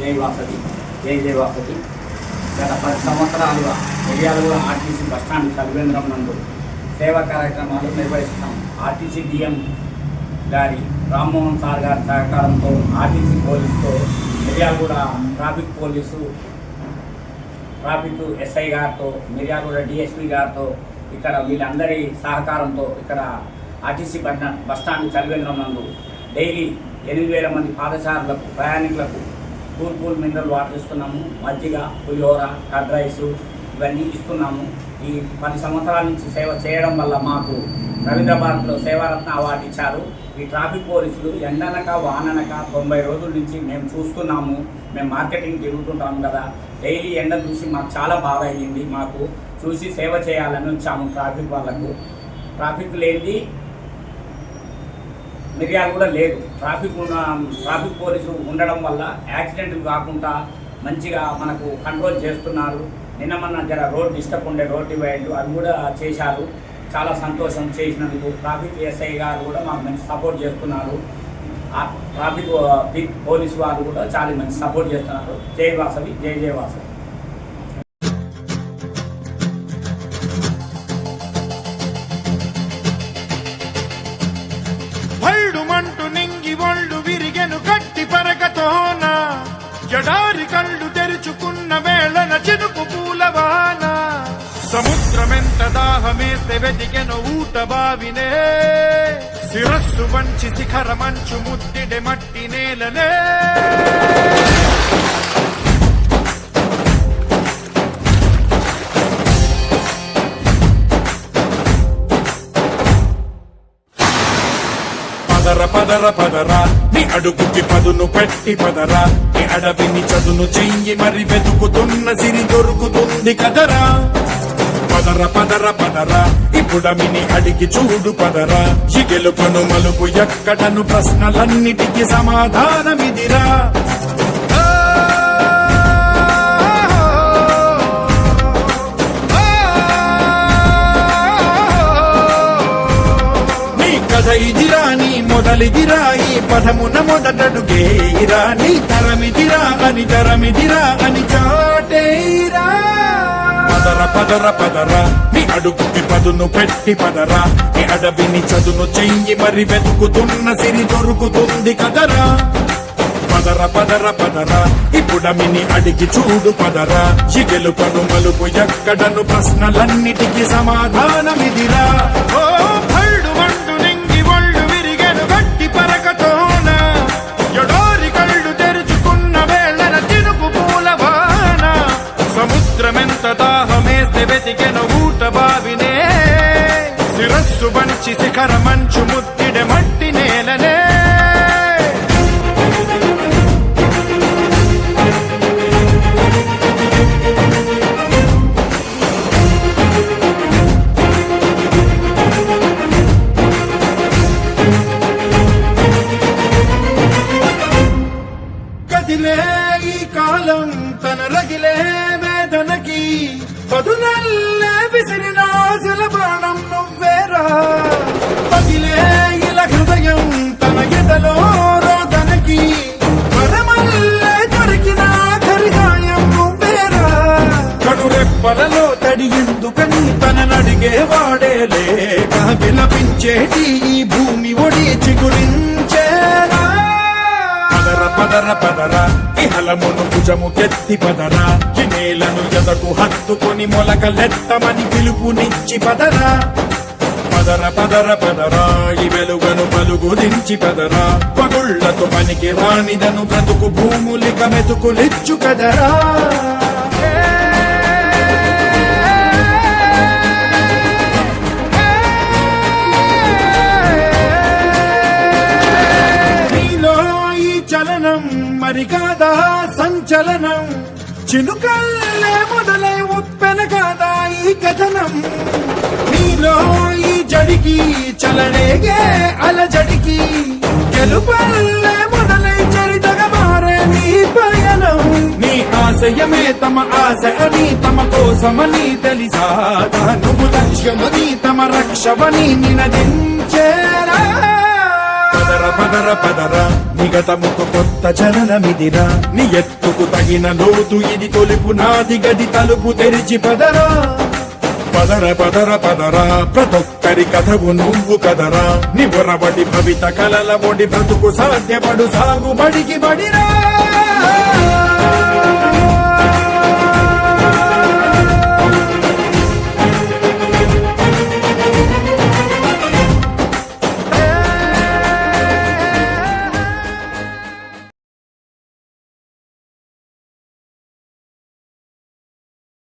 జై వాసవి జై వాసవి. గత 10 సంవత్సరాలుగా మిర్యాలగూడ ఆర్టీసీ బస్టాండ్ చలివేంద్రం నందు సేవా కార్యక్రమాలు నిర్వహిస్తున్నాం. ఆర్టీసీ డిఎం గారి రామ్మోహన్ సార్ గారి సహకారంతో ఆర్టీసీ పోలీసుతో మిర్యాలగూడ ట్రాఫిక్ ఎస్ఐ గారితో మిర్యాలగూడ డిఎస్పీ గారితో ఇక్కడ వీళ్ళందరి సహకారంతో ఇక్కడ ఆర్టీసీ బస్టాండ్ చలివేంద్రం నందు డైలీ 8,000 మంది పాదచారులకు ప్రయాణికులకు కూల్ మినరల్ వాటర్ ఇస్తున్నాము. మజ్జిగ, పులిహోర, కర్డ్ రైస్ ఇవన్నీ ఇస్తున్నాము. ఈ 10 సంవత్సరాల నుంచి సేవ చేయడం వల్ల మాకు రవీంద్ర భారత్లో సేవారత్న అవార్డు ఇచ్చారు. ఈ ట్రాఫిక్ పోలీసులు ఎండనక వాననక 90 రోజుల నుంచి మేము చూస్తున్నాము. మేము మార్కెటింగ్ తిరుగుతుంటాము కదా, డైలీ ఎండ చూసి మాకు చాలా బాధ అయ్యింది. మాకు చూసి సేవ చేయాలని వచ్చాము. ట్రాఫిక్ వాళ్ళకు ట్రాఫిక్ లేనిది మిర్యాలు కూడా లేదు. ట్రాఫిక్ పోలీసు ఉండడం వల్ల యాక్సిడెంట్లు కాకుండా మంచిగా మనకు కంట్రోల్ చేస్తున్నారు. నిన్న మన రోడ్ డిస్టర్బ్ ఉండే రోడ్ డివైడ్ అవి కూడా చేశారు. చాలా సంతోషం చేసినందుకు. ట్రాఫిక్ ఎస్ఐ గారు కూడా మాకు మంచి సపోర్ట్ చేస్తున్నారు. ట్రాఫిక్ పోలీసు వారు కూడా చాలా మంచి సపోర్ట్ చేస్తున్నారు. జై వాసవి జై వాసవి. జడారి కళ్ళు తెరుచుకున్న వేళన చినుకు పూలవాన సముద్రమెంత దాహమేస్తే వెతికెను ఊట బావినే శిరస్సు వంచి శిఖర మంచు ముద్దిడే మట్టి నేలనే పదరా నీ అడుగుకి పదును పెట్టి పదరా, నీ అడవిని చదును చెయ్యి మరి వెతుకుతున్న సిరి దొరుకుతుంది కదరా. పదరా ఇప్పుడమిని అడిగి చూడు పదరా, ఈ గెలుపను మలుపు ఎక్కడను ప్రశ్నలన్నిటికీ సమాధానమిదిరా. ఇదిరా నీ మొదలిదిరా, ఈ పదమున మొదటడుగేరా, నీ తరమిదిరా అని చాటేరా. పదరా నీ అడుగుకి పదును పెట్టి పదరా, నీ అడవిని చదును చెయ్యి మరి వెతుకుతున్న సిరి దొరుకుతుంది కదరా. పదరా ఇప్పుడమిని అడిగి చూడు పదరా, ఈ గెలుపను మలుపు ఎక్కడను ప్రశ్నలన్నిటికీ సమాధానమిదిరా. ఓ భళ్ళు వండు నింగి ఒళ్ళు విరిగెను గట్టి పరకతోన ఎడారి కళ్ళు తెరుచుకున్న వేళన చినుకు పూలవాన సముద్రమెంత దాహమేస్తే వెతికెను ఊట బావినే శిరస్సు వంచి శిఖర మంచు ముద్దిడే మట్టి నేలనే. ఈ కాలం తన రగిలే వేదనకి పదునల్లే విసిరిన ఆశల బాణం నువ్వేరా. పగిలే ఇలా హృదయం తన ఎదలో రోదనకి పరమల్లే దొరికిన ఖరిగాయం నువ్వేరా. కడురెప్పలలో తడి ఎందుకని తన నడిగేవాడే లేక విలపించేటి ఈ భూమి ఒడి చిగురించేరా. పదరా ఇహలమును భుజము కెత్తి పదరా, ఈ నేలను ఎదకు హత్తుకొని మొలకలెత్తమని పిలుపునిచ్చి పదరా. పదరా ఈ వెలుగను పలుగు దించి పదరా, పగుళ్లతో పనికి రానిదను బ్రతుకు భూములిక మెతుకులిచ్చు కదరా. చలనం మరి కాదా సంచలనం, చినుకల్లే మొదలై ఉప్పెన కాదా ఈ కథనం. నీలో ఈ జడికి చలనేగే అలజడికి గెలుపల్లే మొదలై చరితగా మారే నీ పయనం. నీ ఆశయమే తమ ఆశ అని తమ కోసమని తెలిసా, నువ్వు లక్ష్యమని తమ రక్షవని నినదించేరా. పదర పదరా నిగతముకు కొత్త చలనమిదిరా నీ ఎత్తుకు తగిన లోతు ఇది తొలుపు నాది గది తలుపు తెరిచి పదరా పదర పదర పదరా ప్రతొక్కరి కథవు నువ్వు కదరా నివరబడి భవిత కలల ఒడి బ్రతుకు సాధ్యపడు సాగుబడికి బడిరా